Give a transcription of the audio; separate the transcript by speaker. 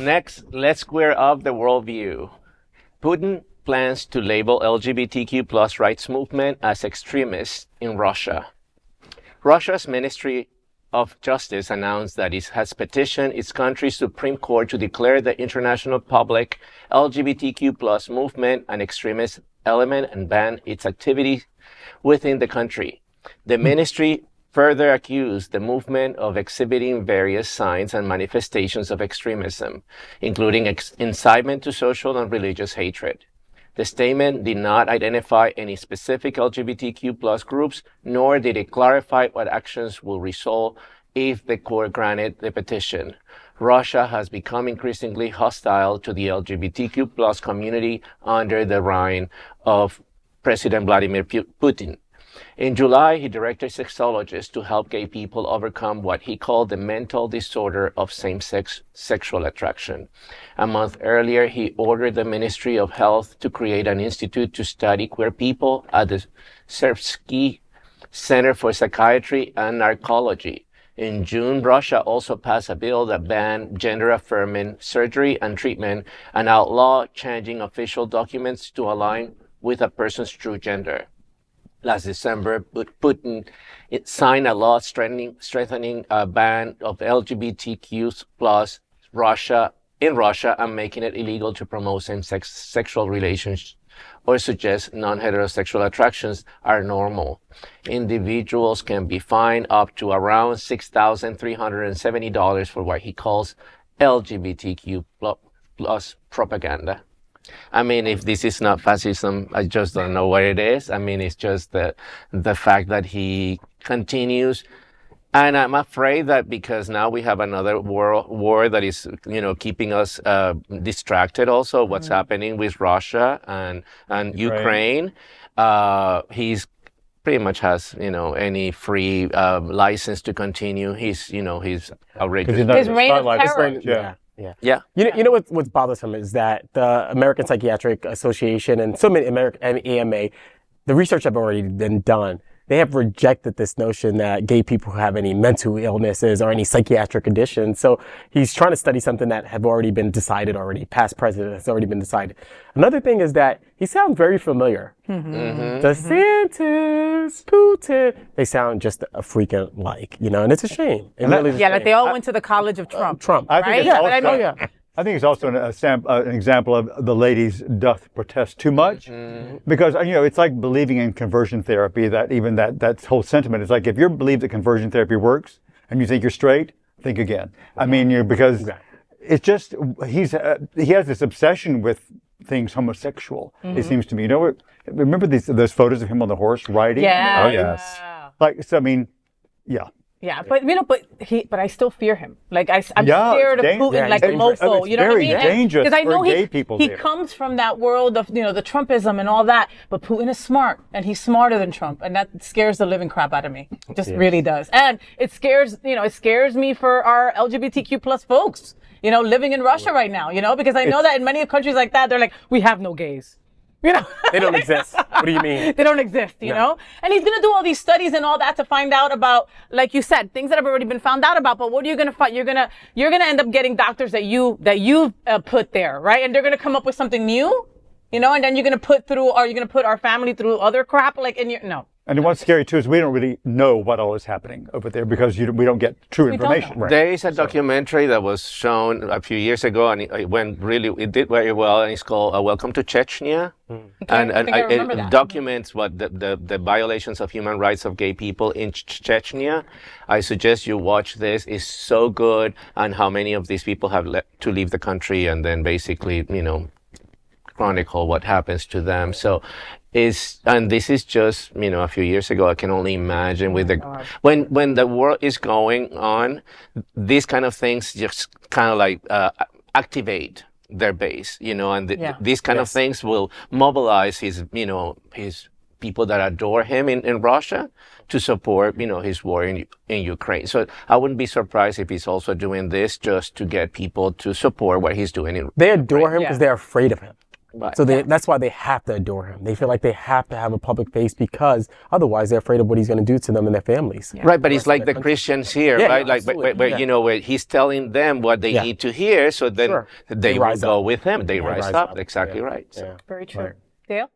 Speaker 1: Next, let's square up the worldview. Putin plans to label LGBTQ plus rights movement as extremist in Russia. Russia's Ministry of Justice announced that it has petitioned its country's Supreme Court to declare the international public LGBTQ plus movement an extremist element and ban its activity within the country. The ministry further accused the movement of exhibiting various signs and manifestations of extremism, including incitement to social and religious hatred. The statement did not identify any specific LGBTQ plus groups, nor did it clarify what actions will result if the court granted the petition. Russia has become increasingly hostile to the LGBTQ plus community under the reign of President Vladimir Putin. In July, he directed sexologists to help gay people overcome what he called the mental disorder of same-sex sexual attraction. A month earlier, he ordered the Ministry of Health to create an institute to study queer people at the Serbsky Center for Psychiatry and Narcology. In June, Russia also passed a bill that banned gender-affirming surgery and treatment and outlawed changing official documents to align with a person's true gender. Last December, Putin signed a law strengthening a ban of LGBTQ plus in Russia and making it illegal to promote same-sex sexual relations or suggest non-heterosexual attractions are normal. Individuals can be fined up to around $6,370 for what he calls LGBTQ plus propaganda. I mean, if this is not fascism, I just don't know what it is. I mean, it's just the fact that he continues. And I'm afraid that because now we have another war that is, keeping us distracted also, what's happening with Russia and Ukraine. He's pretty much has, any free license to continue. He's outrageous.
Speaker 2: His reign of terror.
Speaker 3: Yeah. You know what's bothersome is that the American Psychiatric Association and so many and AMA, the research have already been done. They have rejected this notion that gay people have any mental illnesses or any psychiatric conditions. So he's trying to study something that have already been decided already. Past president has already been decided. Another thing is that he sounds very familiar. DeSantis, Putin, they sound just a freaking like, and it's a shame.
Speaker 2: Like they all went to the college of Trump.
Speaker 4: I think it's also an example of the ladies doth protest too much, because it's like believing in conversion therapy. That whole sentiment is like, if you believe that conversion therapy works and you think you're straight, think again. I mean, because it's just he has this obsession with things homosexual. It seems to me. Remember those photos of him on the horse riding?
Speaker 2: Yeah.
Speaker 4: Oh yes.
Speaker 2: Yeah, but I still fear him. Like I'm scared of Putin, like a mofo. You know what I mean?
Speaker 4: Very dangerous
Speaker 2: because I know
Speaker 4: gay people.
Speaker 2: He comes from that world of the Trumpism and all that. But Putin is smart, and he's smarter than Trump, and that scares the living crap out of me. It just really does, and it scares me for our LGBTQ plus folks. Living in Russia right now. Because I know that in many countries like that, they're like, we have no gays.
Speaker 3: They don't exist. What do you mean?
Speaker 2: They don't exist, you know? And he's going to do all these studies and all that to find out about, like you said, things that have already been found out about. But what are you going to find? You're going to end up getting doctors that you've put there, right? And they're going to come up with something new, and then you're going to put our family through other crap, no.
Speaker 4: And what's scary too is we don't really know what all is happening over there because we don't get true information.
Speaker 1: Right. There is a documentary that was shown a few years ago, and it did very well, and it's called "Welcome to Chechnya," and it documents what the violations of human rights of gay people in Chechnya. I suggest you watch this. It's so good, and how many of these people have to leave the country, and then basically, chronicle what happens to them. So. And this is just, a few years ago. I can only imagine when the world is going on, these kind of things just kind of like activate their base, and these kind of things will mobilize his people that adore him in Russia to support, his war in Ukraine. So I wouldn't be surprised if he's also doing this just to get people to support what he's doing.
Speaker 3: They adore him because they're afraid of him.
Speaker 1: Right.
Speaker 3: So that's why they have to adore him. They feel like they have to have a public face because otherwise they're afraid of what he's going to do to them and their families.
Speaker 1: Right, but it's like the Christians here,
Speaker 3: Yeah,
Speaker 1: right?
Speaker 3: yeah,
Speaker 1: Like,
Speaker 3: absolutely.
Speaker 1: you know, where he's telling them what they need to hear, so then
Speaker 3: Sure.
Speaker 1: they will
Speaker 3: rise
Speaker 1: go
Speaker 3: up.
Speaker 1: with him. They rise
Speaker 3: rise
Speaker 1: up.
Speaker 3: up.
Speaker 1: Exactly
Speaker 3: Yeah.
Speaker 1: right. So.
Speaker 3: Yeah.
Speaker 2: Very true. Dale?